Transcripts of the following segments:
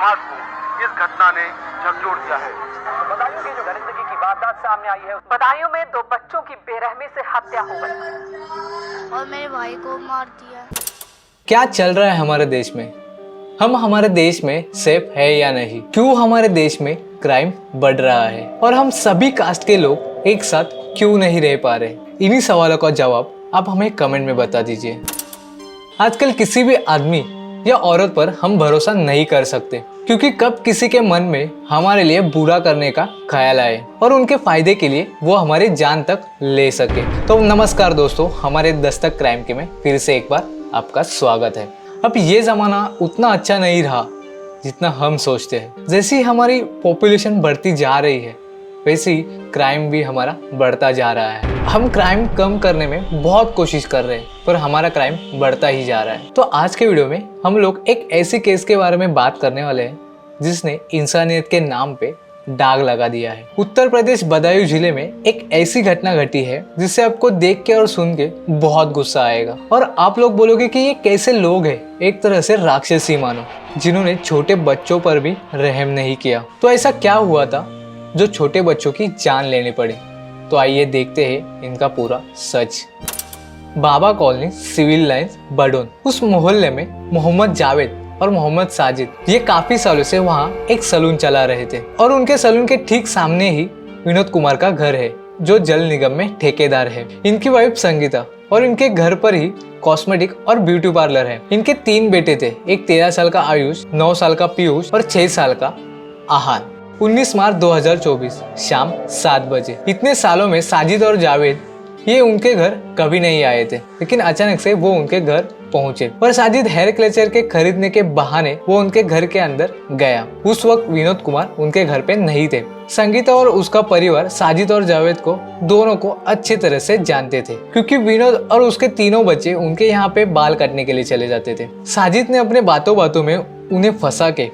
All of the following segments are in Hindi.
समाज को इस घटना ने झकझोर दिया है। बदायूं की जो दरिंदगी की वारदात सामने आई है, बदायूं में 2 बच्चों की बेरहमी से हत्या हो गई और मेरे भाई को मार दिया। क्या चल रहा है हमारे देश में? हम हमारे देश में सेफ है या नहीं? क्यों हमारे देश में क्राइम बढ़ रहा है? और हम सभी कास्ट के लोग एक साथ क्यों नहीं रह पा रहे? इन्हीं सवालों का जवाब आप हमें कमेंट में बता दीजिए। आजकल किसी भी आदमी या औरत पर हम भरोसा नहीं कर सकते, क्योंकि कब किसी के मन में हमारे लिए बुरा करने का ख्याल आए और उनके फायदे के लिए वो हमारी जान तक ले सके। तो नमस्कार दोस्तों, हमारे दस्तक क्राइम के में फिर से एक बार आपका स्वागत है। अब ये ज़माना उतना अच्छा नहीं रहा जितना हम सोचते हैं। जैसी हमारी पॉपुलेशन बढ़ती जा रही है, वैसे ही क्राइम भी हमारा बढ़ता जा रहा है। हम क्राइम कम करने में बहुत कोशिश कर रहे हैं, पर हमारा क्राइम बढ़ता ही जा रहा है। तो आज के वीडियो में हम लोग एक ऐसी केस के बारे में बात करने वाले हैं जिसने इंसानियत के नाम पे दाग लगा दिया है। उत्तर प्रदेश बदायूं जिले में एक ऐसी घटना घटी है जिससे आपको देख के और सुन के बहुत गुस्सा आएगा और आप लोग बोलोगे कि ये कैसे लोग हैं, एक तरह से राक्षसी मानो, जिन्होंने छोटे बच्चों पर भी रहम नहीं किया। तो ऐसा क्या हुआ था जो छोटे बच्चों की जान लेनी पड़ी? तो आइए देखते हैं इनका पूरा सच। बाबा कॉलोनी, सिविल लाइंस, बडोन। उस मोहल्ले में मोहम्मद जावेद और मोहम्मद साजिद ये काफी सालों से वहाँ एक सलून चला रहे थे और उनके सलून के ठीक सामने ही विनोद कुमार का घर है, जो जल निगम में ठेकेदार है। इनकी वाइफ संगीता और इनके घर पर ही कॉस्मेटिक और ब्यूटी पार्लर है। इनके 3 बेटे थे, एक 13 साल का आयुष, 9 साल का पीयूष और 6 साल का आहान। 19 मार्च 2024 शाम 7 बजे। इतने सालों में साजिद और जावेद ये उनके घर कभी नहीं आए थे, लेकिन अचानक से वो उनके घर पहुंचे और साजिद हेयर क्लेचर के खरीदने के बहाने वो उनके घर के अंदर गया। उस वक्त विनोद कुमार उनके घर पे नहीं थे। संगीता और उसका परिवार साजिद और जावेद को दोनों को अच्छी तरह से जानते थे, क्योंकि विनोद और उसके तीनों बच्चे उनके यहाँ पे बाल काटने के लिए चले जाते थे। साजिद ने अपने बातों बातों में उन्हें फंसा के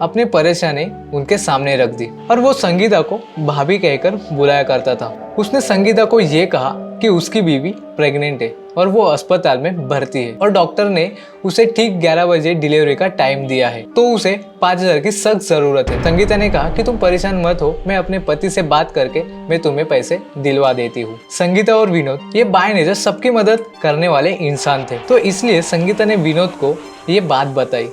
अपनी परेशानी उनके सामने रख दी और वो संगीता को भाभी कहकर बुलाया करता था। उसने संगीता को ये कहा कि उसकी बीवी प्रेग्नेंट है और वो अस्पताल में भर्ती है और डॉक्टर ने उसे ठीक 11 बजे डिलीवरी का टाइम दिया है, तो उसे 5,000 की सख्त जरूरत है। संगीता ने कहा कि तुम परेशान मत हो, मैं अपने पति से बात करके मैं तुम्हें पैसे दिलवा देती हूँ। संगीता और विनोद ये बाय नेचर सबकी मदद करने वाले इंसान थे, तो इसलिए संगीता ने विनोद को ये बात बताई,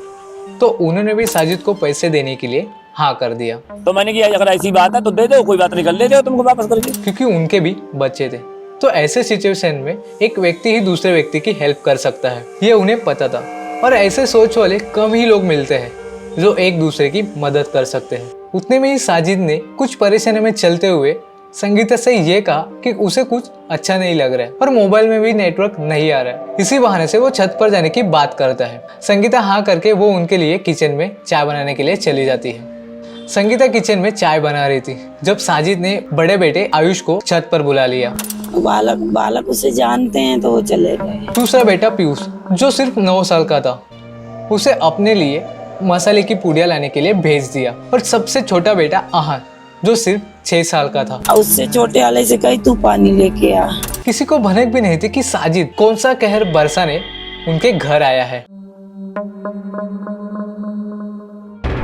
तो उन्होंने भी साजिद को पैसे देने के लिए हाँ कर दिया। तो मैंने किया अगर ऐसी बात है तो दे दो, कोई बात नहीं, कर लेते हो तुमको वापस करके, क्योंकि उनके भी बच्चे थे। तो ऐसे सिचुएशन में एक व्यक्ति ही दूसरे व्यक्ति की हेल्प कर सकता है, ये उन्हें पता था। और ऐसे सोच वाले कम ही लोग मिलते हैं जो एक दूसरे की मदद कर सकते हैं। उतने में ही साजिद ने कुछ परेशानी में चलते हुए संगीता से ये कहा कि उसे कुछ अच्छा नहीं लग रहा है और मोबाइल में भी नेटवर्क नहीं आ रहा है। इसी बहाने से वो छत पर जाने की बात करता है। संगीता हाँ करके वो उनके लिए किचन में चाय बनाने के लिए चली जाती है। संगीता किचन में चाय बना रही थी जब साजिद ने बड़े बेटे आयुष को छत पर बुला लिया। बालक उसे जानते हैं तो वो चले गए। दूसरा बेटा पीयूष जो सिर्फ 9 साल का था, उसे अपने लिए मसाले की पुड़िया लाने के लिए भेज दिया। और सबसे छोटा बेटा आहान जो सिर्फ 6 साल का था, उससे छोटे वाले से कही तू पानी लेके आ। किसी को भनक भी नहीं थी कि साजिद कौन सा कहर बरसाने उनके घर आया है।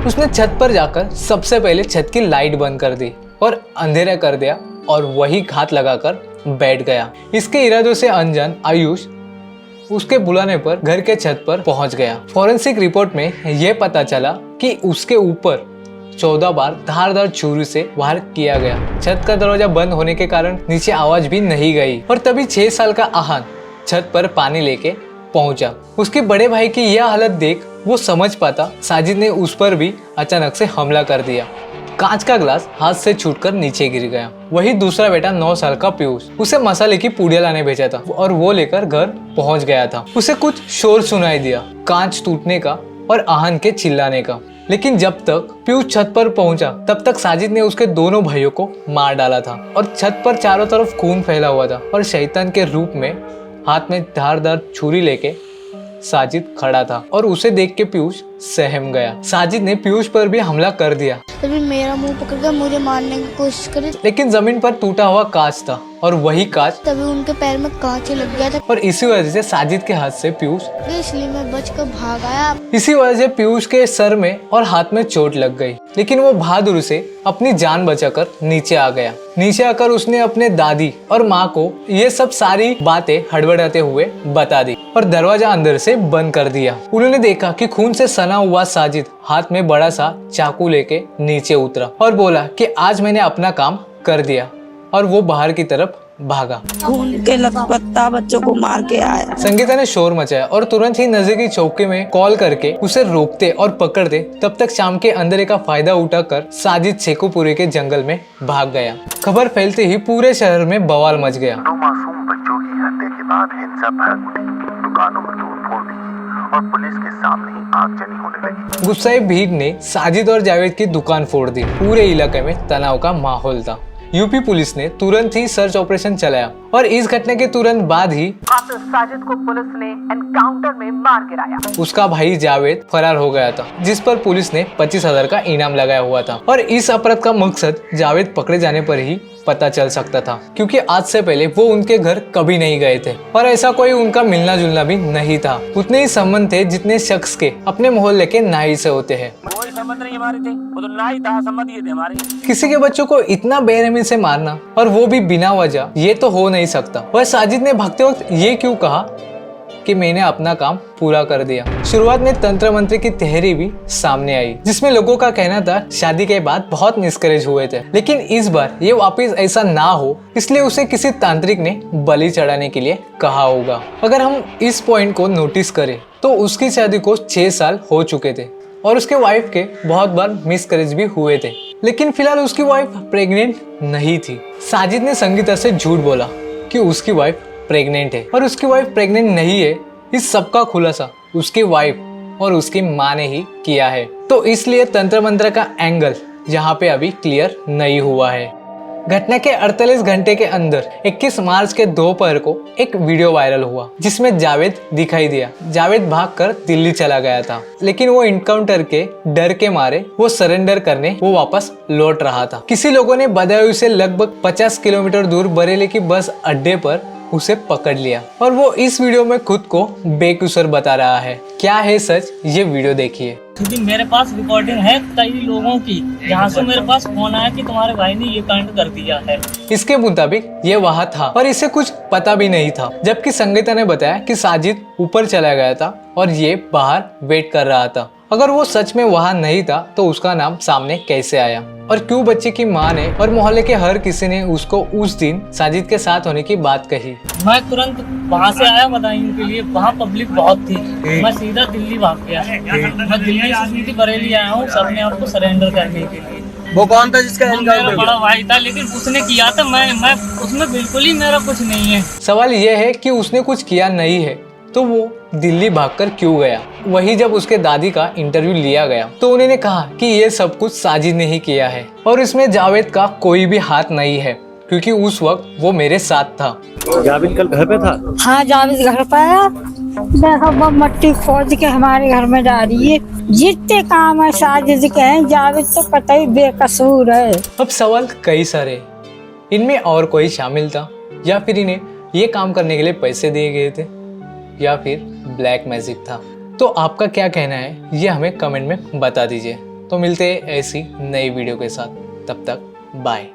उसने छत पर जाकर सबसे पहले छत की लाइट बंद कर दी और अंधेरा कर दिया और वही घात लगाकर बैठ गया। इसके इरादों से अनजान आयुष उसके बुलाने पर घर के छत पर पहुंच गया। फॉरेंसिक रिपोर्ट में यह पता चला कि उसके ऊपर 14 बार धारदार छुरी से वार किया गया। छत का दरवाजा बंद होने के कारण नीचे आवाज भी नहीं गई और तभी 6 साल का आहान छत पर पानी लेके पहुंचा। उसके बड़े भाई की यह हालत देख वो समझ पाता साजिद ने उस पर भी अचानक से हमला कर दिया। कांच का ग्लास हाथ से छूटकर नीचे गिर गया। वही दूसरा बेटा 9 साल का पीयूष, उसे मसाले की पुड़िया लाने भेजा था और वो लेकर घर पहुंच गया था। उसे कुछ शोर सुनाई दिया, कांच टूटने का और आहान के चिल्लाने का। लेकिन जब तक पीयूष छत पर पहुंचा तब तक साजिद ने उसके दोनों भाइयों को मार डाला था और छत पर चारों तरफ खून फैला हुआ था और शैतान के रूप में हाथ में धारदार छुरी लेके साजिद खड़ा था और उसे देख के पीयूष सहम गया। साजिद ने पीयूष पर भी हमला कर दिया, तभी मेरा मुंह पकड़ कर मुझे मारने की कोशिश करी। लेकिन जमीन पर टूटा हुआ कांच था और वही कांच, तभी उनके पैर में कांच लग गया था, और इसी वजह से साजिद के हाथ से पीयूष, इसलिए मैं बचकर भाग आया। इसी वजह से पीयूष के सर में और हाथ में चोट लग गई, लेकिन वो बहादुर से अपनी जान बचाकर नीचे आ गया। नीचे आकर उसने अपने दादी और माँ को ये सब सारी बातें हड़बड़ाते हुए बता दी और दरवाजा अंदर से बंद कर दिया। उन्होंने देखा कि खून से सना हुआ साजिद हाथ में बड़ा सा चाकू लेके नीचे उतरा और बोला कि आज मैंने अपना काम कर दिया, और वो बाहर की तरफ भागा। खून के लथपत्ता बच्चों को मार के आया। संगीता ने शोर मचाया और तुरंत ही नजदीकी चौकी में कॉल करके उसे रोकते और पकड़ते। तब तक शाम के अंधेरे का फायदा उठाकर साजिद शेखुपुरी के जंगल में भाग गया। खबर फैलते ही पूरे शहर में बवाल मच गया। 2 मासूम बच्चों की हत्या के बाद हिंसा भड़क उठी, दुकानों में तोड़फोड़ दी और पुलिस के सामने ही आगजनी होने लगी। गुस्साए भीड़ ने साजिद और जावेद की दुकान फोड़ दी। पूरे इलाके में तनाव का माहौल था। यूपी पुलिस ने तुरंत ही सर्च ऑपरेशन चलाया और इस घटना के तुरंत बाद ही कातिल साजिद को पुलिस ने एनकाउंटर में मार गिराया। उसका भाई जावेद फरार हो गया था, जिस पर पुलिस ने 25,000 का इनाम लगाया हुआ था। और इस अपराध का मकसद जावेद पकड़े जाने पर ही पता चल सकता था, क्योंकि आज से पहले वो उनके घर कभी नहीं गए थे और ऐसा कोई उनका मिलना जुलना भी नहीं था। उतने ही संबंध थे जितने शख्स के अपने मोहल्ले के नाई से होते हैं। कोई संबंध नहीं हमारे थे, वो तो ना ही था, संबंध ये थे हमारे। किसी के बच्चों को इतना बेरहमी से मारना, और वो भी बिना वजह, ये तो हो नहीं सकता। वह साजिद ने भागते वक्त ये क्यों कहा कि मैंने अपना काम पूरा कर दिया। शुरुआत में तंत्र मंत्र की तहरी भी सामने आई, जिसमें लोगों का कहना था शादी के बाद बहुत मिसकैरेज हुए थे, लेकिन इस बार ये वापस ऐसा ना हो इसलिए उसे किसी तांत्रिक ने बलि चढ़ाने के लिए कहा होगा। अगर हम इस पॉइंट को नोटिस करें तो उसकी शादी को 6 साल हो चुके थे और उसके वाइफ के बहुत बार मिसकैरेज भी हुए थे, लेकिन फिलहाल उसकी वाइफ प्रेग्नेंट नहीं थी। साजिद ने संगीता से झूठ बोला कि उसकी वाइफ प्रेग्नेंट है और उसकी वाइफ प्रेग्नेंट नहीं है। इस सब का खुलासा उसकी वाइफ और उसकी माँ ने ही किया है, तो इसलिए तंत्र मंत्र का एंगल यहाँ पे अभी क्लियर नहीं हुआ है। घटना के 48 घंटे के अंदर 21 मार्च के दोपहर को एक वीडियो वायरल हुआ, जिसमें जावेद दिखाई दिया। जावेद भागकर दिल्ली चला गया था, लेकिन वो इनकाउंटर के डर के मारे वो सरेंडर करने वो वापस लौट रहा था। किसी लोगों ने बदायूं से लगभग 50 किलोमीटर दूर बरेली की बस अड्डे पर उसे पकड़ लिया और वो इस वीडियो में खुद को बेकसूर बता रहा है। क्या है सच, ये वीडियो देखिए। क्योंकि मेरे पास रिकॉर्डिंग है कई लोगों की, जहाँ से मेरे पास फोन आया कि तुम्हारे भाई ने ये कांड कर दिया है। इसके मुताबिक ये वहाँ था और इसे कुछ पता भी नहीं था, जबकि संगीता ने बताया कि साजिद ऊपर चला गया था और ये बाहर वेट कर रहा था। अगर वो सच में वहाँ नहीं था तो उसका नाम सामने कैसे आया, और क्यों बच्चे की माँ ने और मोहल्ले के हर किसी ने उसको उस दिन साजिद के साथ होने की बात कही। मैं तुरंत वहाँ से आया बदायूं के लिए, वहाँ पब्लिक बहुत थी। मैं सीधा दिल्ली भाग गया। मैं दिल्ली से सीधी बरेली आया हूँ अपने आप को सरेंडर करने के लिए। वो कौन था जिसका मेरा बड़ा भाई था, लेकिन उसने किया था, मैं उसमें बिल्कुल ही मेरा कुछ नहीं है। सवाल यह है कि उसने कुछ किया नहीं है तो वो दिल्ली भागकर क्यों गया। वही जब उसके दादी का इंटरव्यू लिया गया तो उन्होंने कहा कि ये सब कुछ साजिद ने ही किया है और इसमें जावेद का कोई भी हाथ नहीं है, क्योंकि उस वक्त वो मेरे साथ था। जावेद कल घर पे था? हाँ, जावेद घर पे आया। देखो वो मट्टी खोद के हमारे घर में डाली है। जितने काम है साजिद के हैं, जावेद तो कतई बेकसूर है। अब सवाल कई सारे, इनमें और कोई शामिल था या फिर इन्हें ये काम करने के लिए पैसे दिए गए थे या फिर ब्लैक मैजिक था। तो आपका क्या कहना है ये हमें कमेंट में बता दीजिए। तो मिलते हैं ऐसी नई वीडियो के साथ, तब तक बाय।